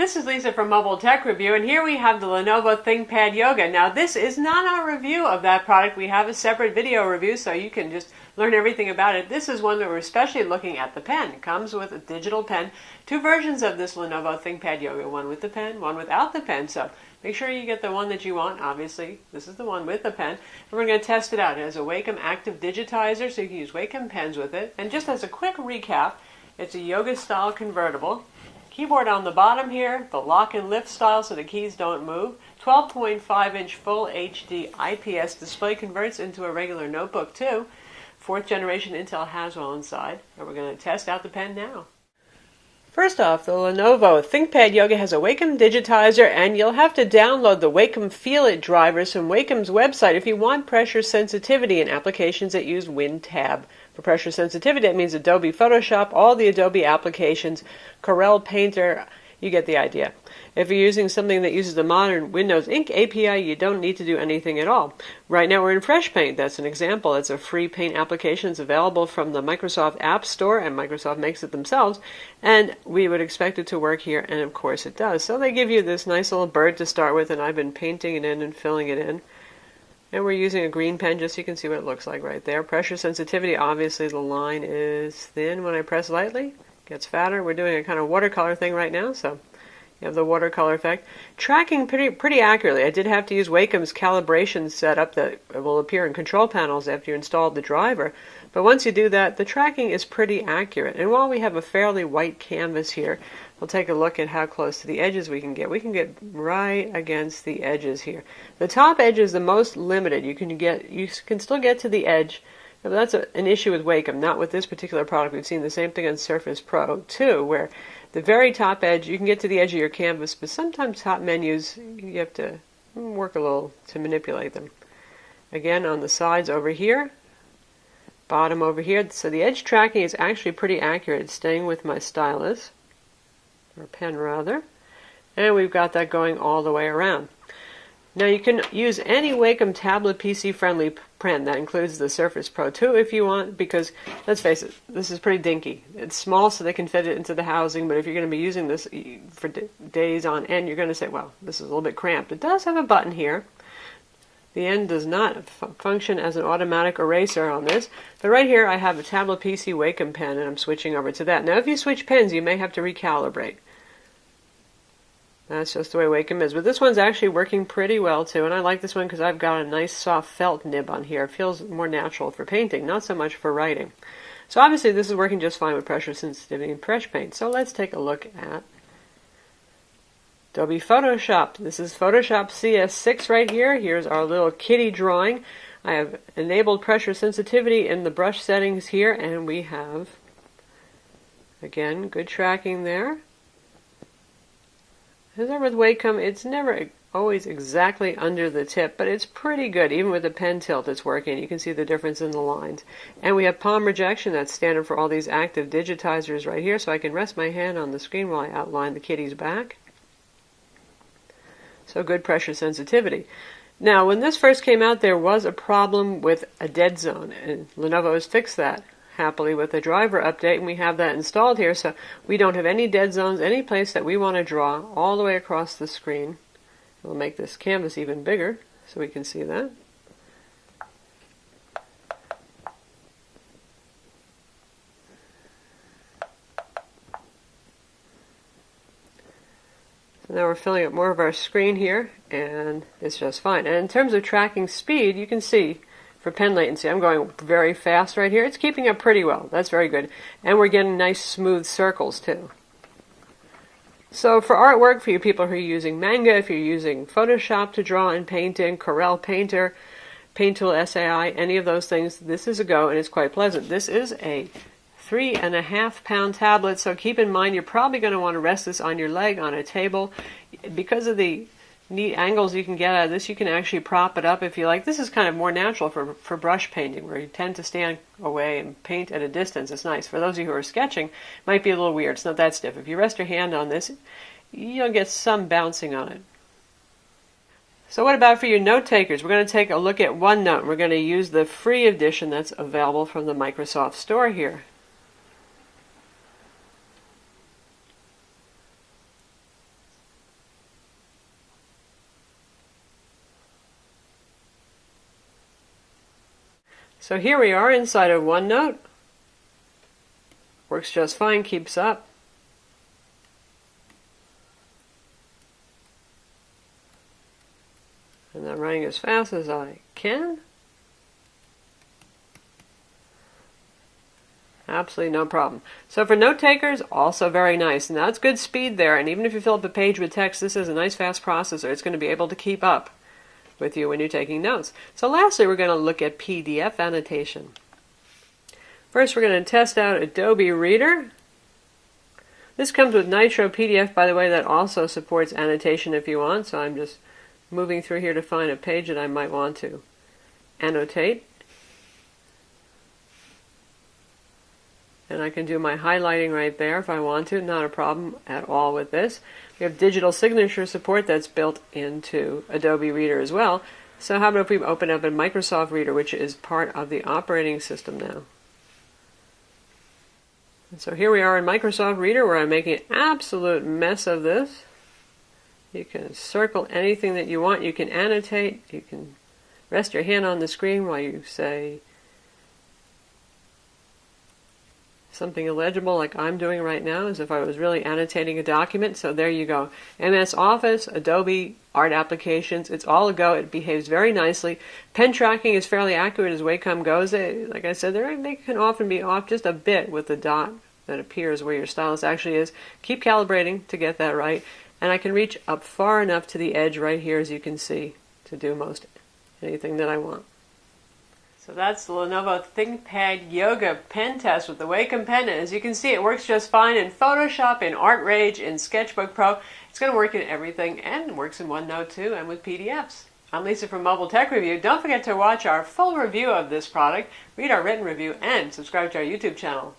this is Lisa from Mobile Tech Review, and here we have the Lenovo ThinkPad Yoga. Now, this is not our review of that product. We have a separate video review, so you can just learn everything about it. This is one that we're especially looking at the pen. It comes with a digital pen. Two versions of this Lenovo ThinkPad Yoga, one with the pen, one without the pen. So make sure you get the one that you want. Obviously, this is the one with the pen. And we're going to test it out. It has a Wacom active digitizer, so you can use Wacom pens with it. And just as a quick recap, it's a yoga-style convertible. Keyboard on the bottom here, the lock and lift style so the keys don't move. 12.5-inch full HD IPS display, converts into a regular notebook too. 4th generation Intel Haswell inside. And we're going to test out the pen now. First off, the Lenovo ThinkPad Yoga has a Wacom digitizer, and you'll have to download the Wacom Feel It drivers from Wacom's website if you want pressure sensitivity in applications that use WinTab. For pressure sensitivity, that means Adobe Photoshop, all the Adobe applications, Corel Painter, you get the idea. If you're using something that uses the modern Windows Ink API, you don't need to do anything at all. Right now we're in Fresh Paint. That's an example. It's a free paint application. It's available from the Microsoft App Store, and Microsoft makes it themselves. And we would expect it to work here, and of course it does. So they give you this nice little bird to start with, and I've been painting it in and filling it in. And we're using a green pen just so you can see what it looks like right there. Pressure sensitivity, obviously the line is thin when I press lightly. It gets fatter. We're doing a kind of watercolor thing right now, so you have the watercolor effect. Tracking pretty accurately. I did have to use Wacom's calibration setup that will appear in control panels after you install the driver. But once you do that, the tracking is pretty accurate. And while we have a fairly white canvas here, we'll take a look at how close to the edges we can get. We can get right against the edges here. The top edge is the most limited. You can still get to the edge. But that's an issue with Wacom, not with this particular product. We've seen the same thing on Surface Pro 2, where the very top edge, you can get to the edge of your canvas, but sometimes top menus, you have to work a little to manipulate them. Again, on the sides over here, bottom over here. So the edge tracking is actually pretty accurate. It's staying with my stylus, or pen rather, and we've got that going all the way around. Now you can use any Wacom tablet PC friendly pen. That includes the Surface Pro 2 if you want, because let's face it, this is pretty dinky. It's small so they can fit it into the housing, but if you're going to be using this for days on end, you're going to say, well, this is a little bit cramped. It does have a button here. The end does not function as an automatic eraser on this, but right here I have a tablet PC Wacom pen, and I'm switching over to that. Now if you switch pens, you may have to recalibrate. That's just the way Wacom is. But this one's actually working pretty well too, and I like this one because I've got a nice soft felt nib on here. It feels more natural for painting, not so much for writing. So obviously this is working just fine with pressure sensitivity and Fresh Paint. So let's take a look at Adobe Photoshop. This is Photoshop CS6 right here. Here's our little kitty drawing. I have enabled pressure sensitivity in the brush settings here, and we have, again, good tracking there. As ever with Wacom, it's never always exactly under the tip, but it's pretty good. Even with the pen tilt, it's working. You can see the difference in the lines. And we have palm rejection. That's standard for all these active digitizers right here, so I can rest my hand on the screen while I outline the kitty's back. So good pressure sensitivity. Now, when this first came out, there was a problem with a dead zone, and Lenovo has fixed that happily with the driver update, and we have that installed here, so we don't have any dead zones any place that we want to draw all the way across the screen. We'll make this canvas even bigger so we can see that. So now we're filling up more of our screen here, and it's just fine. And in terms of tracking speed, you can see for pen latency, I'm going very fast right here. It's keeping up pretty well. That's very good. And we're getting nice smooth circles too. So for artwork, for you people who are using Manga, if you're using Photoshop to draw and paint in, Corel Painter, Paint Tool SAI, any of those things, this is a go, and it's quite pleasant. This is a 3.5-pound tablet, so keep in mind you're probably going to want to rest this on your leg on a table. Because of the neat angles you can get out of this, you can actually prop it up if you like. This is kind of more natural for brush painting, where you tend to stand away and paint at a distance. It's nice. For those of you who are sketching, it might be a little weird. It's not that stiff. If you rest your hand on this, you'll get some bouncing on it. So what about for your note takers? We're going to take a look at OneNote. We're going to use the free edition that's available from the Microsoft Store here. So here we are inside of OneNote. Works just fine, keeps up. And I'm running as fast as I can. Absolutely no problem. So for note takers, also very nice. And that's good speed there. And even if you fill up a page with text, this is a nice fast processor. It's going to be able to keep up with you when you're taking notes. So lastly, we're going to look at PDF annotation. First, we're going to test out Adobe Reader. This comes with Nitro PDF, by the way, that also supports annotation if you want. So I'm just moving through here to find a page that I might want to annotate. And I can do my highlighting right there if I want to, not a problem at all with this. We have digital signature support that's built into Adobe Reader as well. So how about if we open up a Microsoft Reader, which is part of the operating system now. And so here we are in Microsoft Reader where I'm making an absolute mess of this. You can circle anything that you want. You can annotate. You can rest your hand on the screen while you say something illegible like I'm doing right now, as if I was really annotating a document. So there you go. MS Office, Adobe, Art Applications, it's all a go. It behaves very nicely. Pen tracking is fairly accurate as Wacom goes. Like I said, they can often be off just a bit with the dot that appears where your stylus actually is. Keep calibrating to get that right. And I can reach up far enough to the edge right here, as you can see, to do most anything that I want. So that's the Lenovo ThinkPad Yoga pen test with the Wacom pen. And as you can see, it works just fine in Photoshop, in ArtRage, in Sketchbook Pro. It's going to work in everything and works in OneNote too and with PDFs. I'm Lisa from Mobile Tech Review. Don't forget to watch our full review of this product, read our written review, and subscribe to our YouTube channel.